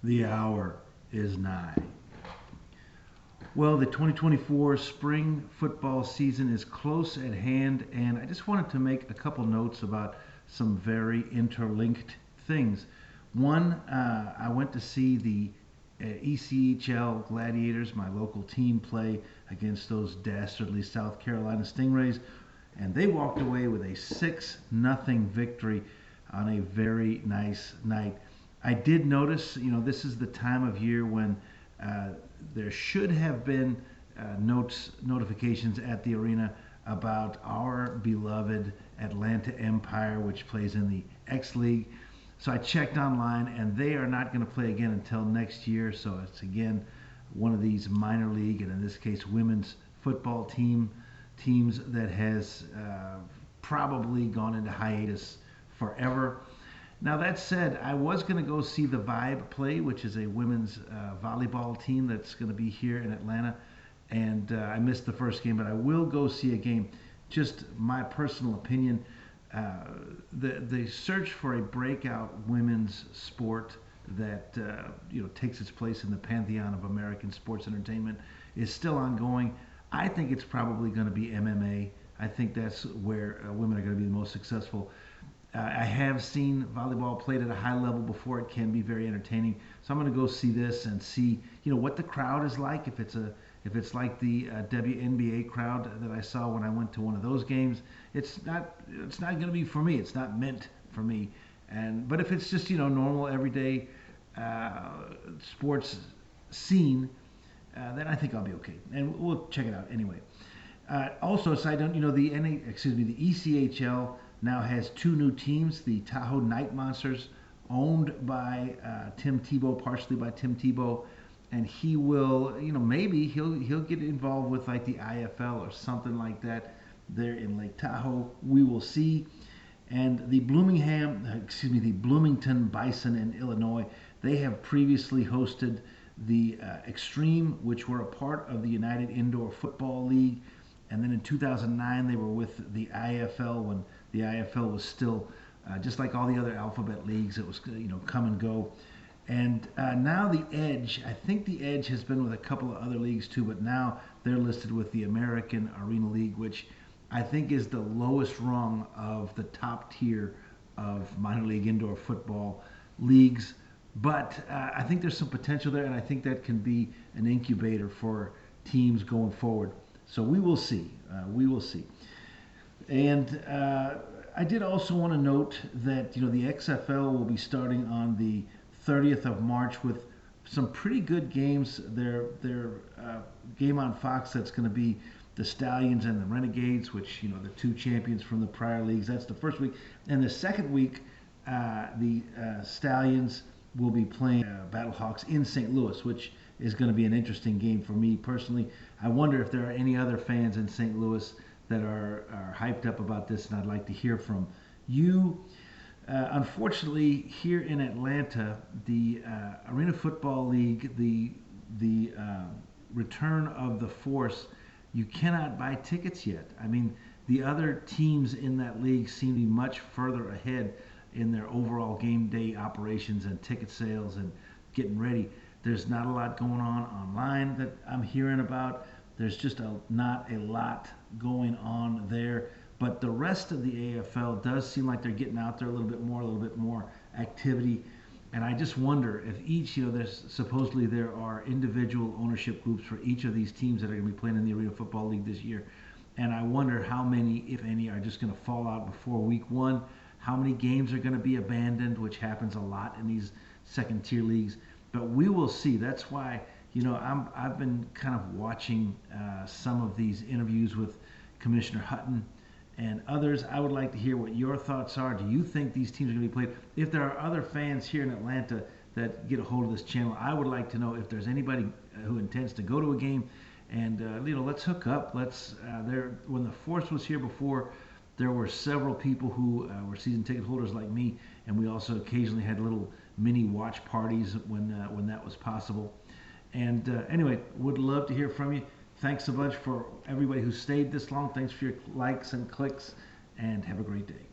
The hour is nigh. Well, the 2024 spring football season is close at hand, and I just wanted to make a couple notes about some very interlinked things. One, I went to see the ECHL Gladiators, my local team, play against those dastardly South Carolina Stingrays, and they walked away with a 6-0 victory on a very nice night. I did notice, this is the time of year when uh, there should have been notifications at the arena about our beloved Atlanta Empire, which plays in the X League. So I checked online, and they are not going to play again until next year. So it's again one of these minor league, and in this case, women's football teams that has probably gone into hiatus forever. Now that said, I was going to go see the Vibe play, which is a women's volleyball team that's going to be here in Atlanta, and I missed the first game, but I will go see a game. Just my personal opinion, the search for a breakout women's sport that takes its place in the pantheon of American sports entertainment is still ongoing. I think it's probably going to be MMA. I think that's where women are going to be the most successful. I have seen volleyball played at a high level before. It can be very entertaining. So I'm going to go see this and see, what the crowd is like. If it's like the WNBA crowd that I saw when I went to one of those games, it's not going to be for me. It's not meant for me. But if it's just normal everyday sports scene, then I think I'll be okay. And we'll check it out anyway. Also, side note, the ECHL now has two new teams. The Tahoe Night Monsters, owned by Tim Tebow, partially by Tim Tebow, and he will, maybe he'll get involved with like the IFL or something like that there in Lake Tahoe. We will see. And the Bloomington Bison in Illinois, they have previously hosted the Extreme, which were a part of the United Indoor Football League. And then in 2009, they were with the IFL when the IFL was still just like all the other alphabet leagues. It was come and go. And now the Edge, I think the Edge has been with a couple of other leagues too, but now they're listed with the American Arena League, which I think is the lowest rung of the top tier of minor league indoor football leagues. But I think there's some potential there, and I think that can be an incubator for teams going forward. So we will see. We will see. And I did also want to note that the XFL will be starting on the 30th of March with some pretty good games. Their game on Fox, that's going to be the Stallions and the Renegades, which the two champions from the prior leagues. That's the first week, and the second week, the Stallions will be playing Battlehawks in St. Louis, which is going to be an interesting game for me personally. I wonder if there are any other fans in St. Louis that are hyped up about this, and I'd like to hear from you. Unfortunately, here in Atlanta, the Arena Football League, the return of the Force, you cannot buy tickets yet. I mean, the other teams in that league seem to be much further ahead in their overall game day operations and ticket sales and getting ready. There's not a lot going on online that I'm hearing about. There's just not a lot going on there. But the rest of the AFL does seem like they're getting out there a little bit more activity. And I just wonder if each, supposedly there are individual ownership groups for each of these teams that are going to be playing in the Arena Football League this year. And I wonder how many, if any, are just going to fall out before week one. How many games are going to be abandoned, which happens a lot in these second tier leagues. But we will see. That's why, I've been kind of watching some of these interviews with Commissioner Hutton and others. I would like to hear what your thoughts are. Do you think these teams are going to be played? If there are other fans here in Atlanta that get a hold of this channel, I would like to know if there's anybody who intends to go to a game. And let's hook up. When the Force was here before, there were several people who were season ticket holders like me, and we also occasionally had little mini watch parties when that was possible. And anyway, would love to hear from you. Thanks a bunch for everybody who stayed this long. Thanks for your likes and clicks, and have a great day.